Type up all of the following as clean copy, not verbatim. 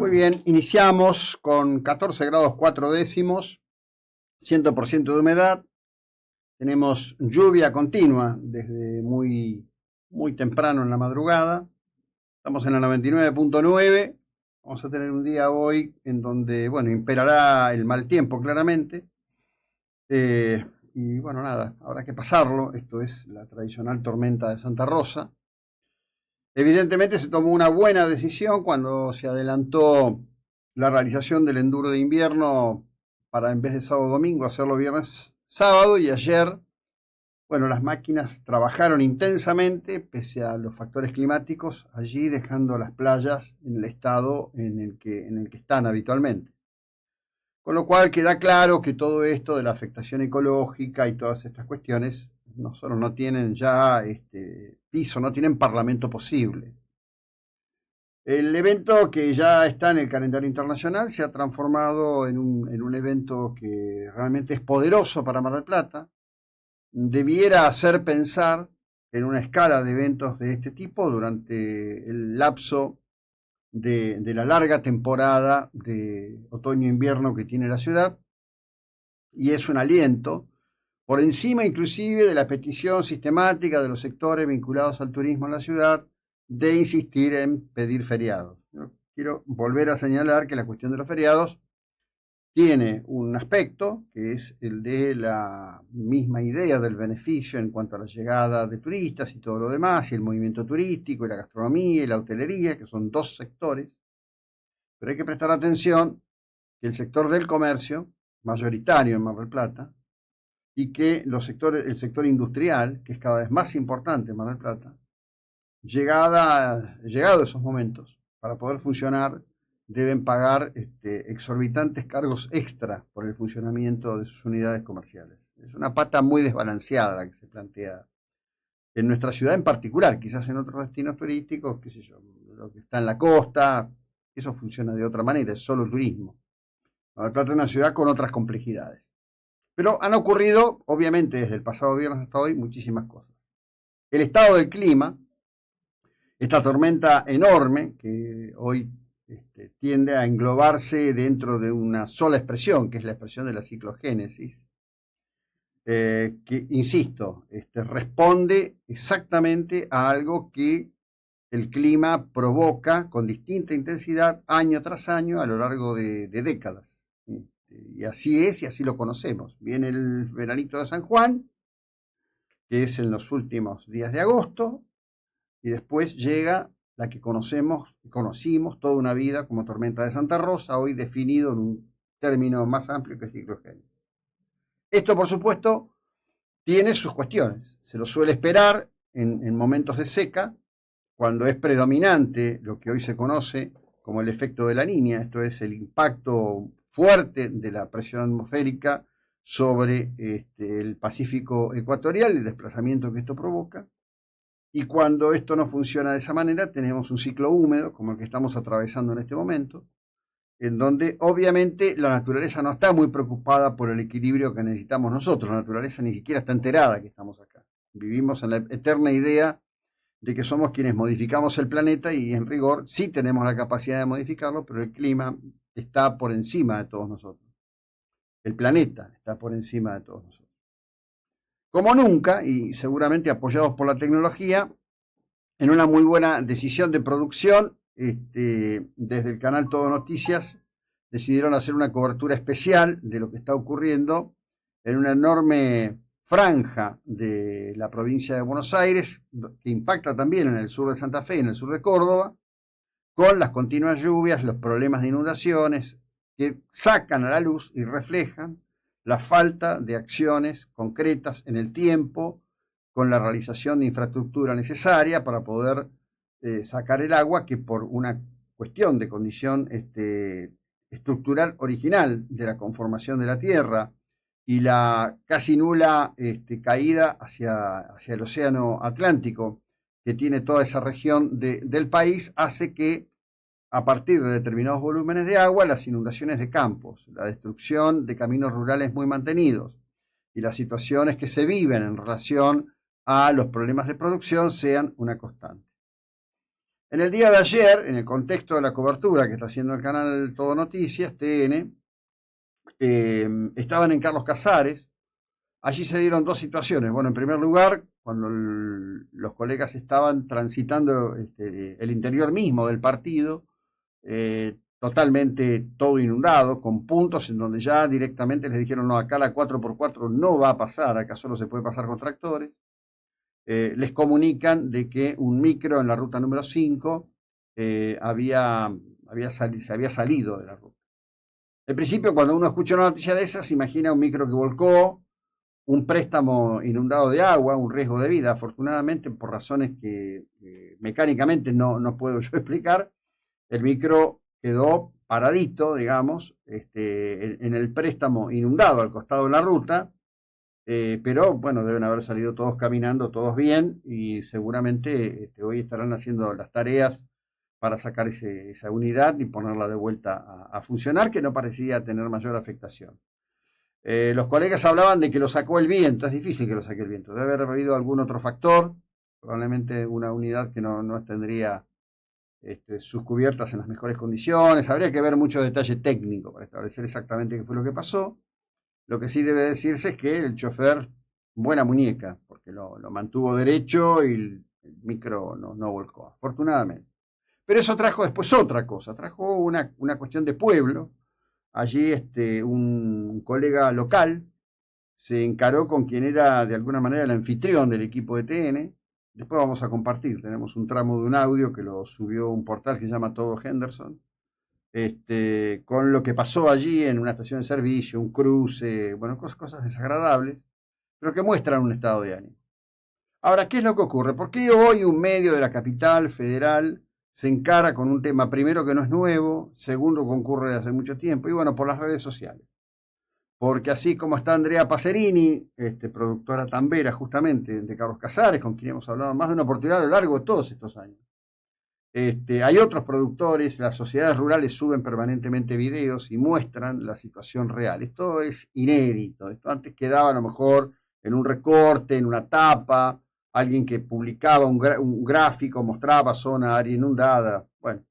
Muy bien, iniciamos con 14 grados 4 décimos, 100% de humedad. Tenemos lluvia continua desde muy temprano en la madrugada. Estamos en la 99.9. Vamos a tener un día hoy en donde, bueno, imperará el mal tiempo claramente. Y bueno, nada, habrá que pasarlo. Esto es la tradicional tormenta de Santa Rosa. Evidentemente se tomó una buena decisión cuando se adelantó la realización del enduro de invierno para, en vez de sábado domingo, hacerlo viernes sábado, y ayer, bueno, las máquinas trabajaron intensamente pese a los factores climáticos allí, dejando las playas en el estado en el que están habitualmente. Con lo cual queda claro que todo esto de la afectación ecológica y todas estas cuestiones no solo no tienen ya piso, no tienen parlamento posible. El evento, que ya está en el calendario internacional, se ha transformado en un evento que realmente es poderoso para Mar del Plata. Debiera hacer pensar en una escala de eventos de este tipo durante el lapso de la larga temporada de otoño-invierno que tiene la ciudad, y es un aliento por encima inclusive de la petición sistemática de los sectores vinculados al turismo en la ciudad de insistir en pedir feriados. Yo quiero volver a señalar que la cuestión de los feriados tiene un aspecto que es el de la misma idea del beneficio en cuanto a la llegada de turistas y todo lo demás, y el movimiento turístico y la gastronomía y la hotelería, que son dos sectores. Pero hay que prestar atención que el sector del comercio, mayoritario en Mar del Plata, y que el sector industrial, que es cada vez más importante en Mar del Plata, llegado esos momentos, para poder funcionar, deben pagar exorbitantes cargos extra por el funcionamiento de sus unidades comerciales. Es una pata muy desbalanceada la que se plantea en nuestra ciudad en particular. Quizás en otros destinos turísticos, qué sé yo, lo que está en la costa, eso funciona de otra manera, es solo turismo. Mar del Plata es una ciudad con otras complejidades. Pero han ocurrido, obviamente, desde el pasado viernes hasta hoy, muchísimas cosas. El estado del clima, esta tormenta enorme que hoy tiende a englobarse dentro de una sola expresión, que es la expresión de la ciclogénesis, que, insisto, responde exactamente a algo que el clima provoca con distinta intensidad año tras año a lo largo de décadas. Y así es, y así lo conocemos. Viene el veranito de San Juan, que es en los últimos días de agosto, y después llega la que conocimos toda una vida como tormenta de Santa Rosa, hoy definido en un término más amplio que ciclogénesis. Esto, por supuesto, tiene sus cuestiones. Se lo suele esperar en momentos de seca, cuando es predominante lo que hoy se conoce como el efecto de la Niña, esto es el impacto fuerte de la presión atmosférica sobre el Pacífico ecuatorial, el desplazamiento que esto provoca. Y cuando esto no funciona de esa manera, tenemos un ciclo húmedo, como el que estamos atravesando en este momento, en donde obviamente la naturaleza no está muy preocupada por el equilibrio que necesitamos nosotros. La naturaleza ni siquiera está enterada que estamos acá. Vivimos en la eterna idea de que somos quienes modificamos el planeta, y en rigor sí tenemos la capacidad de modificarlo, pero el clima está por encima de todos nosotros. El planeta está por encima de todos nosotros. Como nunca, y seguramente apoyados por la tecnología, en una muy buena decisión de producción, desde el canal Todo Noticias decidieron hacer una cobertura especial de lo que está ocurriendo en una enorme franja de la provincia de Buenos Aires, que impacta también en el sur de Santa Fe y en el sur de Córdoba, con las continuas lluvias, los problemas de inundaciones, que sacan a la luz y reflejan la falta de acciones concretas en el tiempo, con la realización de infraestructura necesaria para poder sacar el agua, que por una cuestión de condición estructural original de la conformación de la Tierra y la casi nula caída hacia el océano Atlántico que tiene toda esa región del país, hace que a partir de determinados volúmenes de agua, las inundaciones de campos, la destrucción de caminos rurales muy mantenidos y las situaciones que se viven en relación a los problemas de producción sean una constante. En el día de ayer, en el contexto de la cobertura que está haciendo el canal Todo Noticias, TN, estaban en Carlos Casares. Allí se dieron dos situaciones. Bueno, en primer lugar, cuando los colegas estaban transitando el interior mismo del partido, totalmente todo inundado, con puntos en donde ya directamente les dijeron, no, acá la 4x4 no va a pasar, acá solo se puede pasar con tractores. Les comunican de que un micro en la ruta número 5 se había salido de la ruta. En principio, cuando uno escucha una noticia de esas, se imagina un micro que volcó, un préstamo inundado de agua, un riesgo de vida. Afortunadamente, por razones que mecánicamente no puedo yo explicar, el micro quedó paradito, digamos, en el préstamo inundado al costado de la ruta, pero bueno, deben haber salido todos caminando, todos bien, y seguramente hoy estarán haciendo las tareas para sacar esa unidad y ponerla de vuelta a funcionar, que no parecía tener mayor afectación. Los colegas hablaban de que lo sacó el viento. Es difícil que lo saque el viento, debe haber habido algún otro factor, probablemente una unidad que no tendría sus cubiertas en las mejores condiciones. Habría que ver mucho detalle técnico para establecer exactamente qué fue lo que pasó. Lo que sí debe decirse es que el chofer, buena muñeca, porque lo mantuvo derecho y el micro no volcó, afortunadamente. Pero eso trajo después otra cosa, trajo una cuestión de pueblo. Allí un colega local se encaró con quien era de alguna manera el anfitrión del equipo de TN. Después vamos a compartir, tenemos un tramo de un audio que lo subió un portal que se llama Todo Henderson, con lo que pasó allí en una estación de servicio, un cruce, bueno, cosas desagradables, pero que muestran un estado de ánimo. Ahora, ¿qué es lo que ocurre? ¿Por qué hoy un medio de la capital federal se encara con un tema, primero, que no es nuevo, segundo, que ocurre de hace mucho tiempo, y bueno, por las redes sociales? Porque así como está Andrea Pacerini, productora tambera justamente de Carlos Casares, con quien hemos hablado más de una oportunidad a lo largo de todos estos años, hay otros productores, las sociedades rurales suben permanentemente videos y muestran la situación real. Esto es inédito. Esto antes quedaba a lo mejor en un recorte, en una tapa, alguien que publicaba un gráfico, mostraba zona, área inundada. Bueno,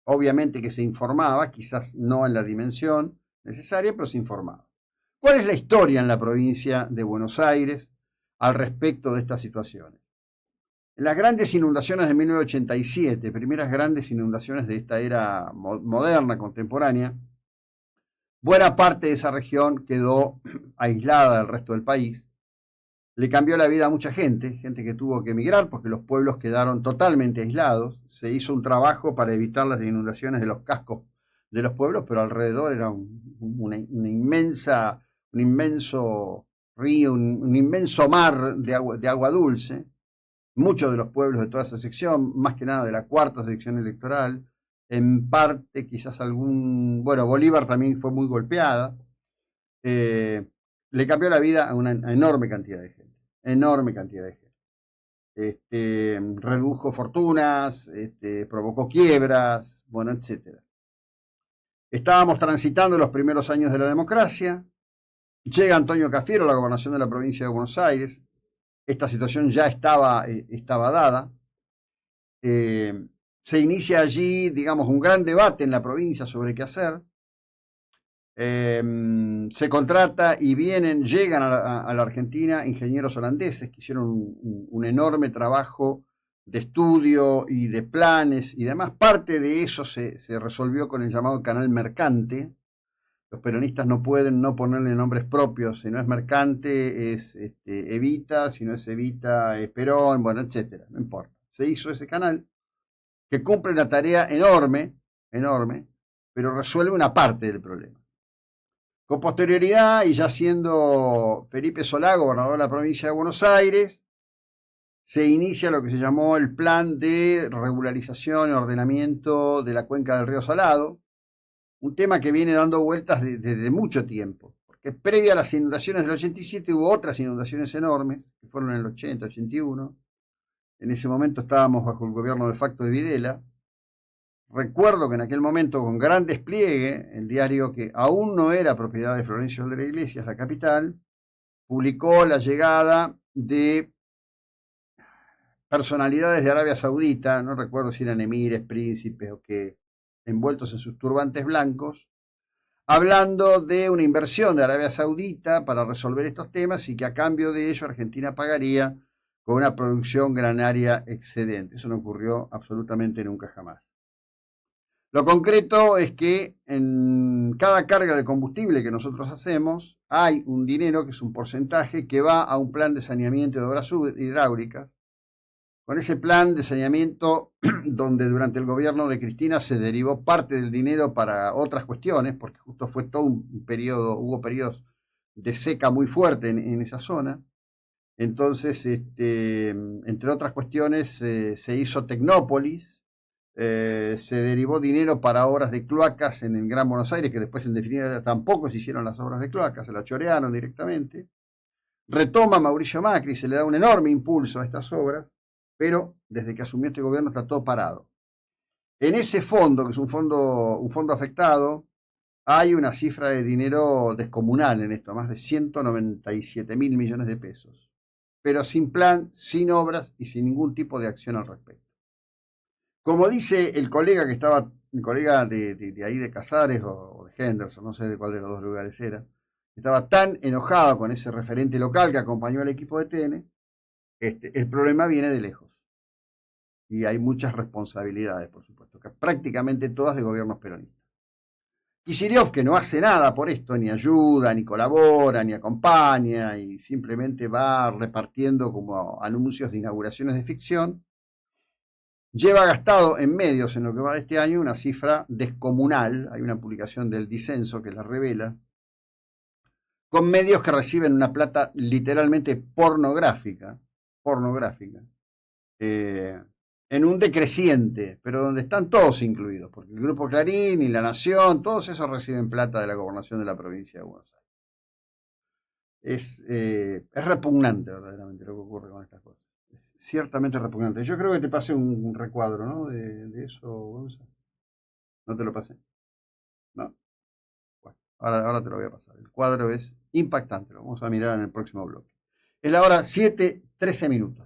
obviamente que se informaba, quizás no en la dimensión necesaria, pero se informaba. ¿Cuál es la historia en la provincia de Buenos Aires al respecto de estas situaciones? En las grandes inundaciones de 1987, primeras grandes inundaciones de esta era moderna, contemporánea, buena parte de esa región quedó aislada del resto del país. Le cambió la vida a mucha gente que tuvo que emigrar porque los pueblos quedaron totalmente aislados. Se hizo un trabajo para evitar las inundaciones de los cascos de los pueblos, pero alrededor era un inmenso río, un inmenso mar de agua dulce. Muchos de los pueblos de toda esa sección, más que nada de la cuarta sección electoral, en parte quizás bueno, Bolívar también fue muy golpeada, le cambió la vida a una enorme cantidad de gente, redujo fortunas, provocó quiebras, bueno, etc. Estábamos transitando los primeros años de la democracia, llega Antonio Cafiero a la gobernación de la provincia de Buenos Aires. Esta situación ya estaba dada. Se inicia allí, digamos, un gran debate en la provincia sobre qué hacer. Se contrata y llegan a la Argentina ingenieros holandeses que hicieron un enorme trabajo de estudio y de planes y demás. Parte de eso se resolvió con el llamado canal Mercante. Los peronistas no pueden no ponerle nombres propios. Si no es Mercante, es Evita. Si no es Evita, es Perón. Bueno, etcétera. No importa. Se hizo ese canal que cumple una tarea enorme, pero resuelve una parte del problema. Con posterioridad, y ya siendo Felipe Solá gobernador de la provincia de Buenos Aires, se inicia lo que se llamó el plan de regularización y ordenamiento de la cuenca del río Salado, un tema que viene dando vueltas desde mucho tiempo, porque previa a las inundaciones del 87 hubo otras inundaciones enormes, que fueron en el 80, 81. En ese momento estábamos bajo el gobierno de facto de Videla. Recuerdo que en aquel momento, con gran despliegue, el diario, que aún no era propiedad de Florencio de la Iglesia, la capital, publicó la llegada de personalidades de Arabia Saudita, no recuerdo si eran emires, príncipes o qué, envueltos en sus turbantes blancos, hablando de una inversión de Arabia Saudita para resolver estos temas y que a cambio de ello Argentina pagaría con una producción granaria excedente. Eso no ocurrió absolutamente nunca jamás. Lo concreto es que en cada carga de combustible que nosotros hacemos hay un dinero que es un porcentaje que va a un plan de saneamiento de obras hidráulicas. Con ese plan de saneamiento, donde durante el gobierno de Cristina se derivó parte del dinero para otras cuestiones, porque justo fue todo un periodo, hubo periodos de seca muy fuerte en esa zona. Entonces, entre otras cuestiones, se hizo Tecnópolis, se derivó dinero para obras de cloacas en el Gran Buenos Aires, que después en definitiva tampoco se hicieron las obras de cloacas, se la chorearon directamente. Retoma Mauricio Macri, se le da un enorme impulso a estas obras, pero desde que asumió este gobierno está todo parado. En ese fondo, que es un fondo afectado, hay una cifra de dinero descomunal en esto, más de 197.000 millones de pesos, pero sin plan, sin obras y sin ningún tipo de acción al respecto. Como dice el colega que estaba, el colega de ahí de Casares o de Henderson, no sé de cuál de los dos lugares era, estaba tan enojado con ese referente local que acompañó al equipo de TN, el problema viene de lejos. Y hay muchas responsabilidades, por supuesto, que prácticamente todas de gobiernos peronistas. Kicillof, que no hace nada por esto, ni ayuda, ni colabora, ni acompaña, y simplemente va repartiendo como anuncios de inauguraciones de ficción, lleva gastado en medios en lo que va de este año una cifra descomunal, hay una publicación del Disenso que la revela, con medios que reciben una plata literalmente pornográfica, en un decreciente, pero donde están todos incluidos, porque el Grupo Clarín y La Nación, todos esos reciben plata de la gobernación de la provincia de Buenos Aires. Es repugnante verdaderamente lo que ocurre con estas cosas. Es ciertamente repugnante. Yo creo que te pasé un recuadro, ¿no? De eso, Gonzalo. ¿No te lo pasé? No. Bueno, ahora te lo voy a pasar. El cuadro es impactante. Lo vamos a mirar en el próximo bloque. Es la hora 7:13 minutos.